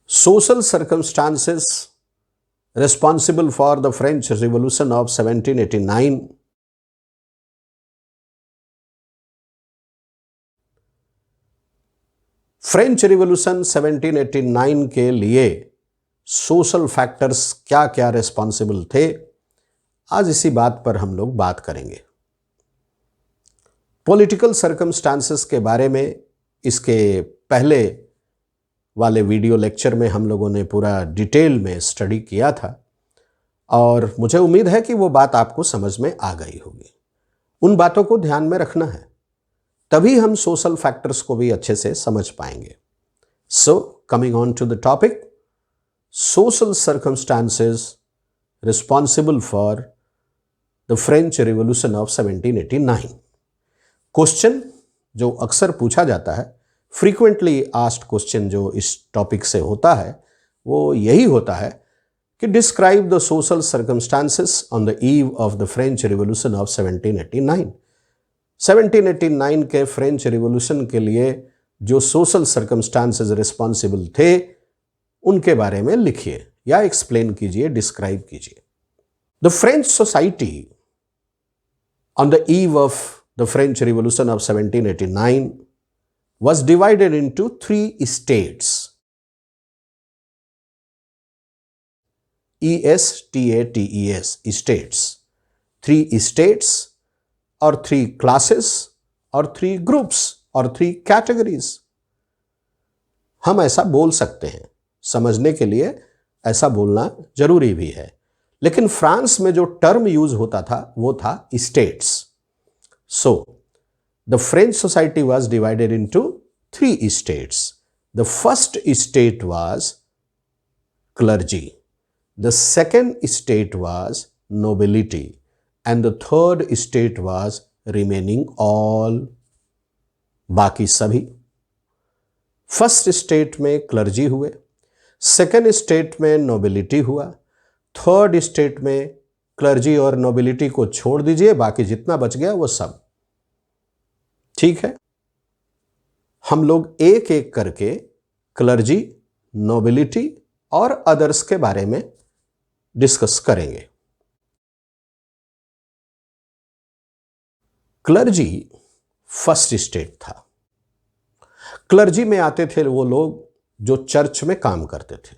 social circumstances responsible for the French Revolution of 1789. French revolution 1789 के लिए social factors क्या क्या रिस्पॉन्सिबल थे, आज इसी बात पर हम लोग बात करेंगे। पॉलिटिकल सर्कमस्टांसेस के बारे में इसके पहले वाले वीडियो लेक्चर में हम लोगों ने पूरा डिटेल में स्टडी किया था और मुझे उम्मीद है कि वो बात आपको समझ में आ गई होगी। उन बातों को ध्यान में रखना है, तभी हम सोशल फैक्टर्स को भी अच्छे से समझ पाएंगे। So coming on to the topic, social circumstances responsible for the French revolution of 1789। Question जो अक्सर पूछा जाता है, फ्रीक्वेंटली आस्क्ड क्वेश्चन जो इस टॉपिक से होता है वो यही होता है कि describe the social circumstances on the eve of the French revolution of 1789। 1789 के फ्रेंच रिवॉल्यूशन के लिए जो सोशल सर्कमस्टांसेस रिस्पॉन्सिबल थे उनके बारे में लिखिए या एक्सप्लेन कीजिए, डिस्क्राइब कीजिए। The French society on the eve of the French revolution of 1789 was divided into 3 states. E-S-T-A-T-E-S, states. 3 states और 3 classes और 3 groups और 3 categories. हम ऐसा बोल सकते हैं, समझने के लिए ऐसा बोलना जरूरी भी है, लेकिन फ्रांस में जो टर्म यूज होता था वो था states. So, the French society was divided into 3 states. The first state was clergy. The second state was nobility. And the third state was remaining all, बाकी सभी। फर्स्ट स्टेट में clergy हुए, second state में nobility हुआ, third state में clergy और nobility को छोड़ दीजिए, बाकी जितना बच गया वो सब। ठीक है, हम लोग एक एक करके क्लर्जी, नोबिलिटी और अदर्स के बारे में डिस्कस करेंगे। क्लर्जी फर्स्ट स्टेट था। क्लर्जी में आते थे वो लोग जो चर्च में काम करते थे।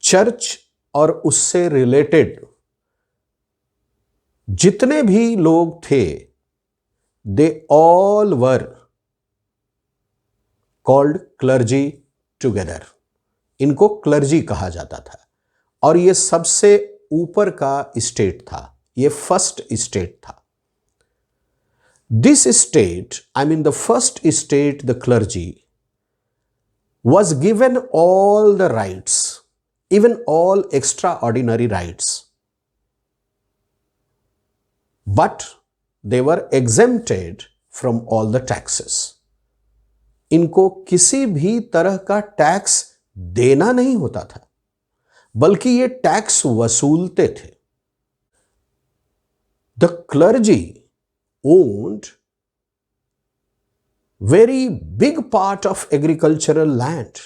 चर्च और उससे रिलेटेड जितने भी लोग थे, they all were called clergy together. इनको क्लर्जी कहा जाता था और ये सबसे ऊपर का स्टेट था, ये फर्स्ट स्टेट था। This state, I mean the first state, the clergy, was given all the rights, even all extraordinary rights, but they were exempted from all the taxes. इनको किसी भी तरह का टैक्स देना नहीं होता था, बल्कि ये टैक्स वसूलते थे। The clergy owned very big part of agricultural land.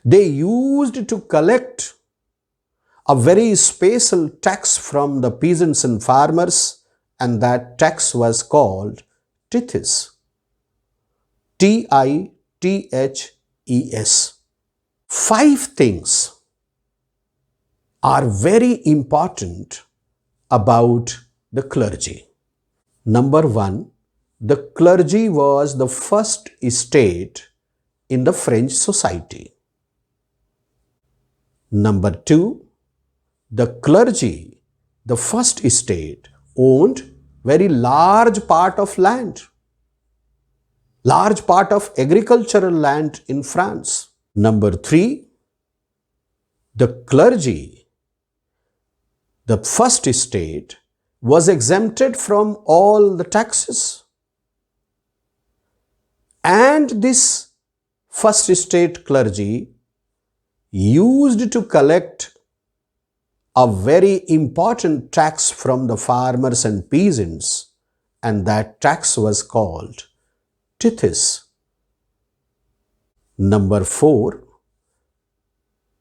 They used to collect a very special tax from the peasants and farmers, and that tax was called tithes. T-I-T-H-E-S. 5 things are very important about the clergy. Number 1, the clergy was the first state in the French society. Number 2, the clergy, the first state, owned very large part of land, large part of agricultural land in France. Number 3, the clergy, the first state, was exempted from all the taxes. And this first state clergy used to collect a very important tax from the farmers and peasants, and that tax was called tithes. Number 4,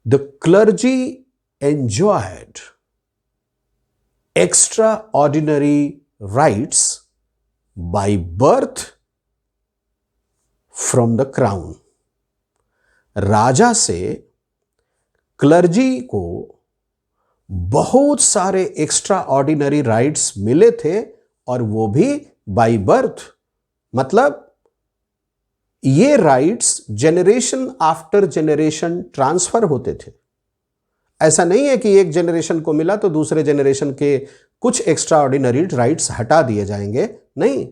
the clergy enjoyed extraordinary rights by birth from the crown. राजा से clergy को बहुत सारे extra ordinary rights मिले थे और वो भी by birth, मतलब ये rights generation after generation transfer होते थे। ऐसा नहीं है कि एक जेनरेशन को मिला तो दूसरे जेनरेशन के कुछ एक्स्ट्रा ऑर्डिनरी राइट्स हटा दिए जाएंगे, नहीं,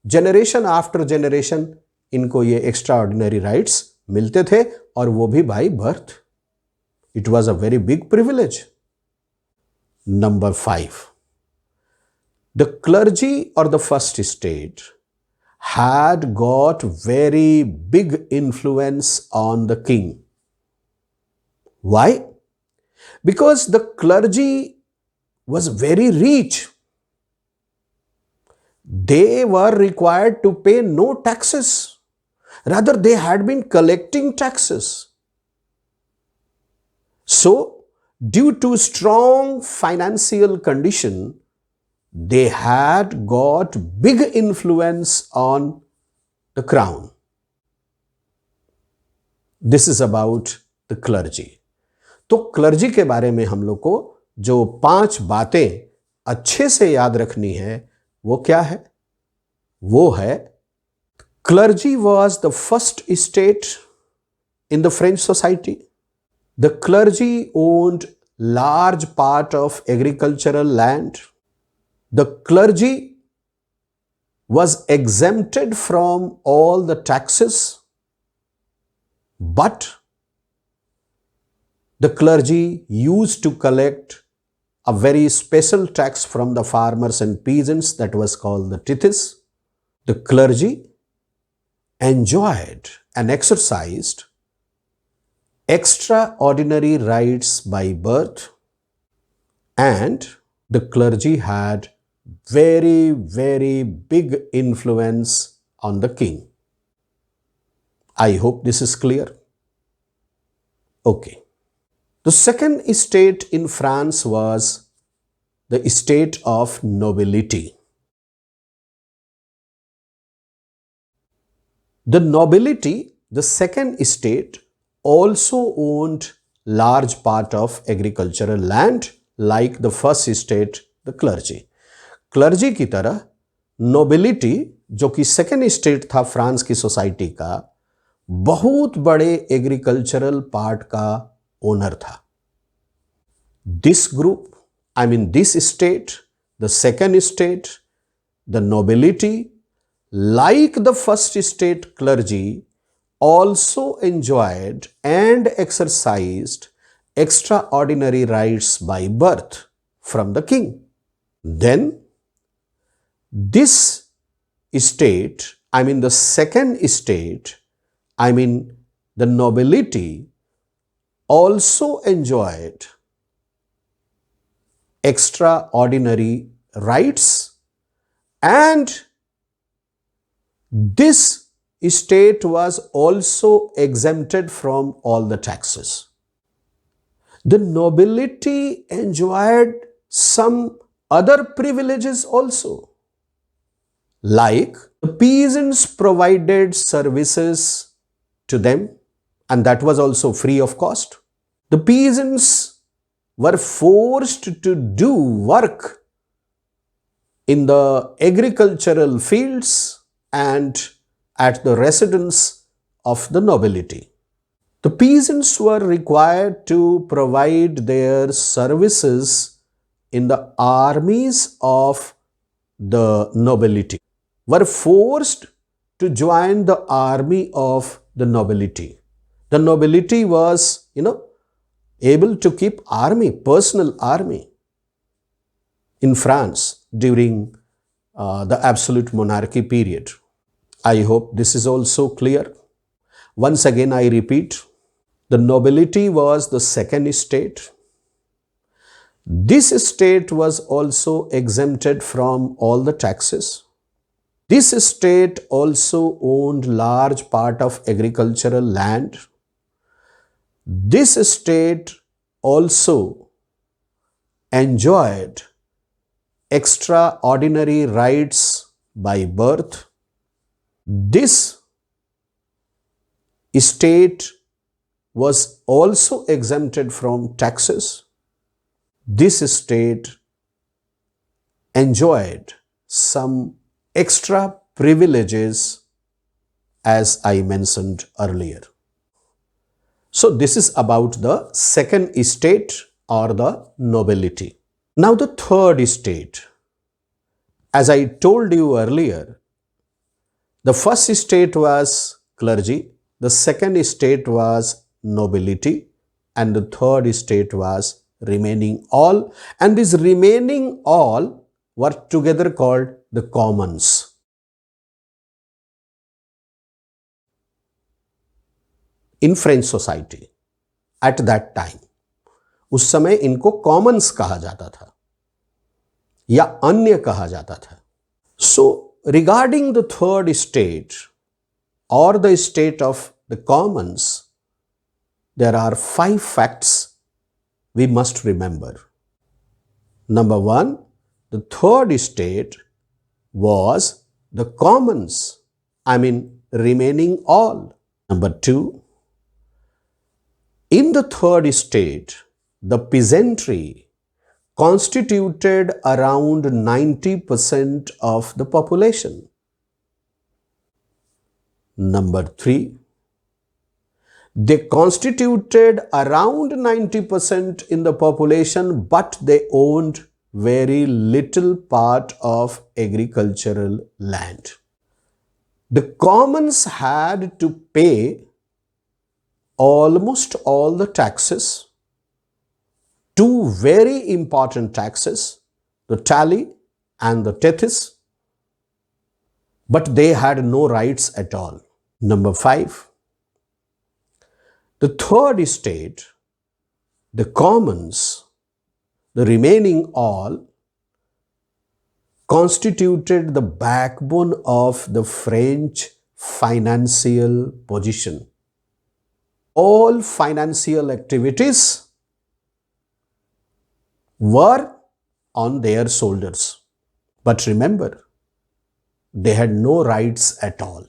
जेनरेशन आफ्टर जेनरेशन इनको ये एक्स्ट्रा ऑर्डिनरी राइट्स मिलते थे और वो भी by birth. It was a very big privilege. Number 5, the clergy or the first state had got very big influence on the king. Why? Because the clergy was very rich. They were required to pay no taxes. Rather, they had been collecting taxes. So, due to strong financial condition, they had got big influence on the crown. This is about the clergy. तो clergy के बारे में हम लोग को जो 5 बातें अच्छे से याद रखनी है वो क्या है? वो है, clergy was the first state in the French society. The clergy owned large part of agricultural land. The clergy was exempted from all the taxes, but the clergy used to collect a very special tax from the farmers and peasants that was called the tithes. The clergy enjoyed and exercised extraordinary rights by birth, and the clergy had very, very big influence on the king. I hope this is clear. Okay. The second state in France was the state of nobility. The nobility, the second state, also owned large part of agricultural land like the first state, the clergy. Clergy की तरह nobility, जो कि second state था France की society का, बहुत बड़े agricultural part का ओनर था। This group, I mean this state, the second state, the nobility, like the first state clergy, also enjoyed and exercised extraordinary rights by birth from the king. Then this state, I mean the second state, I mean the nobility, also enjoyed extraordinary rights, and this state was also exempted from all the taxes. The nobility enjoyed some other privileges also, like the peasants provided services to them, and that was also free of cost. The peasants were forced to do work in the agricultural fields and at the residence of the nobility. The peasants were required to provide their services in the armies of the nobility, were forced to join the army of the nobility. The nobility was, able to keep army, personal army in France during the absolute monarchy period. I hope this is also clear. Once again, I repeat, the nobility was the second state. This state was also exempted from all the taxes. This state also owned large part of agricultural land. This state also enjoyed extraordinary rights by birth. This state was also exempted from taxes. This state enjoyed some extra privileges, as I mentioned earlier. So this is about the second estate or the nobility. Now the third estate. As I told you earlier, the first estate was clergy, the second estate was nobility, and the third estate was remaining all. And these remaining all were together called the commons. In French society at that time, उस समय इनको Commons कहा जाता था या अन्य कहा जाता था. So regarding the third estate or the estate of the commons, there are 5 facts we must remember. Number 1, the third estate was the commons, remaining all. Number 2, in the third estate, the peasantry constituted around 90% of the population. Number 3, they constituted around 90% in the population, but they owned very little part of agricultural land. The commons had to pay almost all the taxes. 2 very important taxes, the tally and the tethys, but they had no rights at all. Number 5, the third estate, the commons, the remaining all, constituted the backbone of the French financial position. All financial activities were on their shoulders. But remember, they had no rights at all.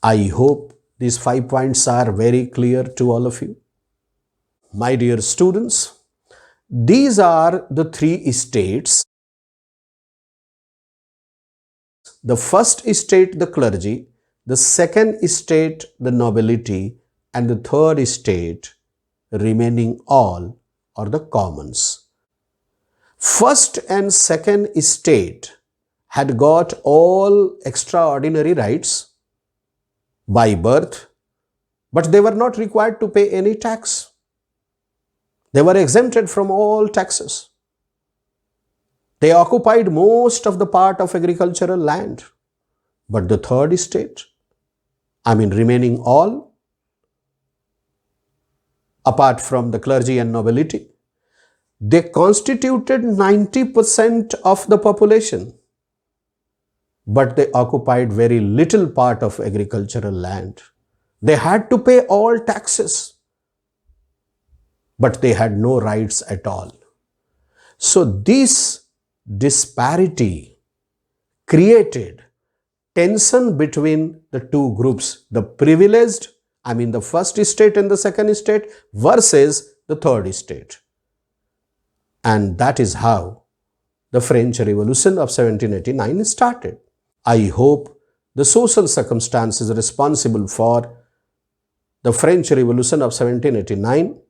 I hope these 5 points are very clear to all of you. My dear students, these are the 3 estates. The first estate, the clergy, the second estate, the nobility, and the third estate, remaining all, or the commons. First and second estate had got all extraordinary rights by birth, but they were not required to pay any tax. They were exempted from all taxes. They occupied most of the part of agricultural land. But the third estate, remaining all, apart from the clergy and nobility, they constituted 90% of the population, but they occupied very little part of agricultural land. They had to pay all taxes, but they had no rights at all. So this disparity created tension between the 2 groups, the privileged, the first estate and the second estate, versus the third estate. And that is how the French Revolution of 1789 started. I hope the social circumstances responsible for the French Revolution of 1789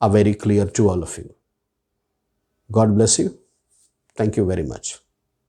are very clear to all of you. God bless you. Thank you very much.